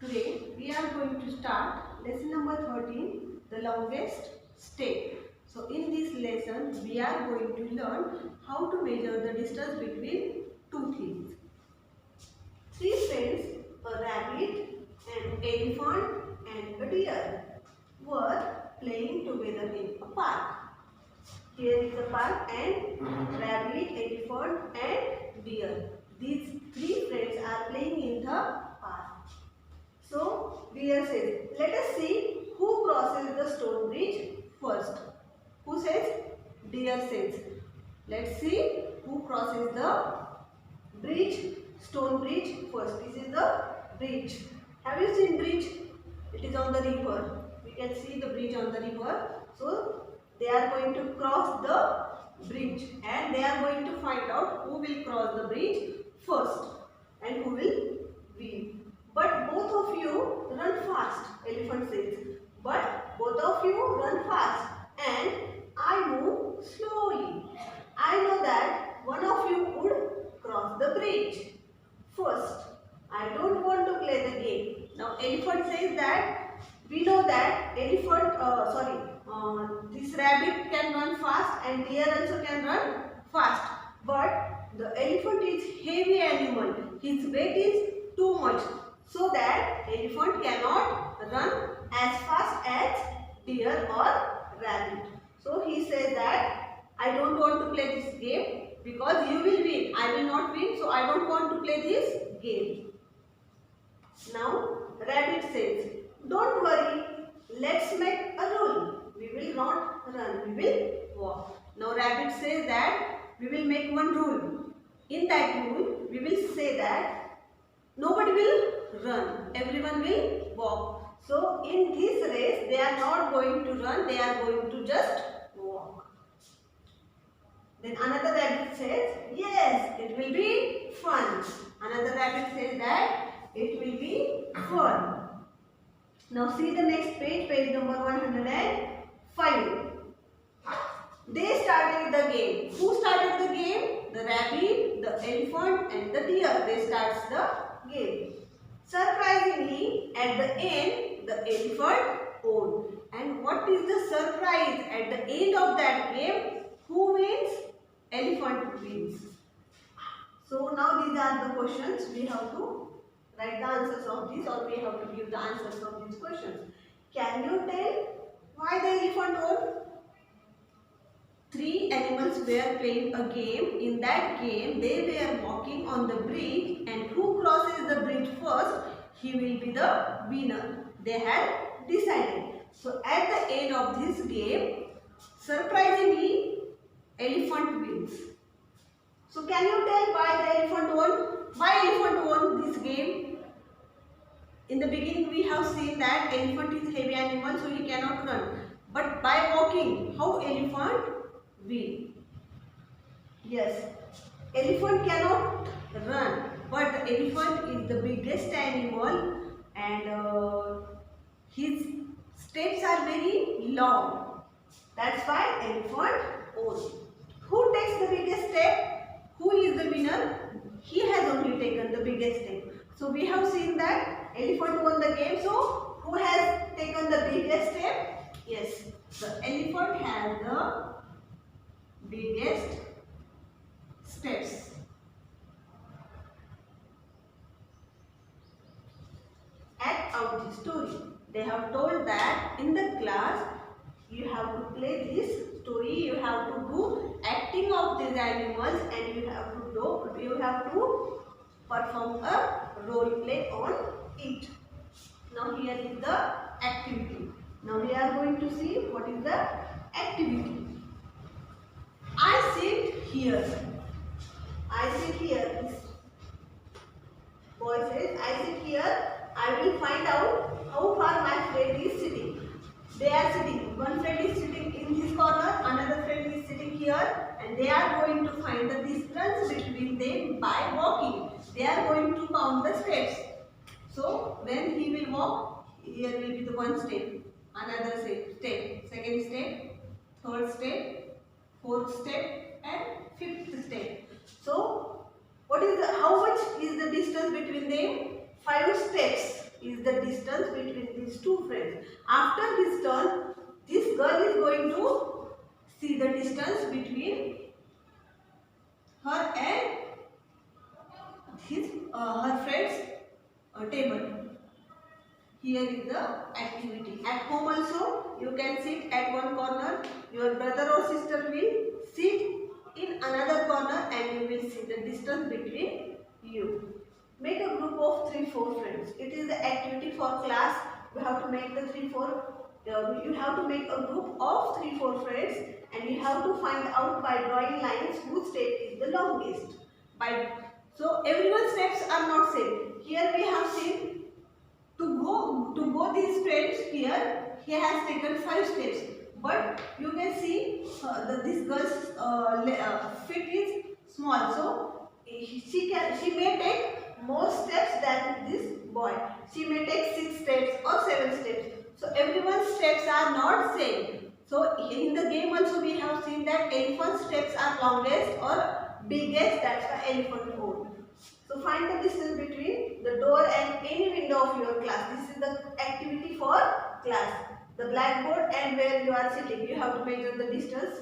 Today we are going to start lesson number 13, the longest step. So in this lesson we are going to learn how to measure the distance between two things. Three friends, a rabbit, an elephant and a deer, were playing together in a park. Here is the park and rabbit, elephant and deer. These three friends are playing in the park. So, deer says, let us see who crosses the stone bridge first. Who says? Deer says. Let's see who crosses the bridge, stone bridge first. This is the bridge. Have you seen bridge? It is on the river. We can see the bridge on the river. So, they are going to cross the bridge and they are going to find out who will cross the bridge first and who will win. But both of you run fast, elephant says. But both of you run fast and I move slowly. I know that one of you would cross the bridge first. I don't want to play the game. Now elephant says that we know that this rabbit can run fast and deer also can run fast. But the elephant is heavy animal. His weight is too much. So that elephant cannot run as fast as deer or rabbit. So he says that I don't want to play this game because you will win. I will not win, so I don't want to play this game. Now rabbit says, don't worry, let's make a rule. We will not run, we will walk. Now rabbit says that we will make one rule. In that rule, we will say that nobody will run, everyone will walk. So in this race, they are not going to run, they are going to just walk. Then another rabbit says, yes, it will be fun. Another rabbit says that it will be fun. Now see the next page, page number 105. They started the game. Who started the game? The rabbit, the elephant and the deer. They starts the game. Surprisingly, at the end, the elephant won. And what is the surprise? At the end of that game, who wins? Elephant wins. So now these are the questions. We have to write the answers of these, or we have to give the answers of these questions. Can you tell why the elephant won? Three animals were playing a game. In that game, they were walking on the bridge, and who crosses the bridge first, he will be the winner. They had decided. So at the end of this game, surprisingly, elephant wins. So can you tell why the elephant won? Why elephant won this game? In the beginning, we have seen that elephant is heavy animal, so he cannot run. But by walking, how elephant win? Yes, elephant cannot run, but the elephant is the biggest animal and his steps are very long. That's why elephant wins. Who takes the biggest step? Who is the winner? He has only taken the biggest step. So we have seen that elephant won the game. So who has taken the biggest step? Yes, the elephant has the biggest steps. Act out the story. They have told that in the class you have to play this story, you have to do acting of these animals and you have to perform a role play on it. Now here is the activity. Now we are going to see what is the activity. I sit here. I sit here. This boy says, I sit here. I will find out how far my friend is sitting. They are sitting. One friend is sitting in this corner. Another friend is sitting here. And they are going to find the distance between them by walking. They are going to count the steps. So when he will walk, here will be the one step. Another step. Second step. Third step. Fourth step and fifth step. So, how much is the distance between them? 5 steps. is the distance between these two friends. After his turn, this girl is going to see the distance between her and her friend's table. Here is the activity. At home also, you can sit at one corner. Your brother or sister will sit in another corner and you will see the distance between you. Make a group of 3-4 friends. It is the activity for class. You have to make the 3-4. You have to make a group of 3-4 friends and you have to find out by drawing lines whose step is the longest. So everyone's steps are not same. Here we have seen to go these friends here, he has taken 5 steps. But you can see this girl's feet is small, so she may take more steps than this boy. She may take 6 steps or 7 steps. So everyone's steps are not same. So in the game also we have seen that elephant steps are longest or biggest. That's the elephant hole. So find the distance between the door and any window of your class. This is the activity for class. The blackboard and where you are sitting. You have to measure the distance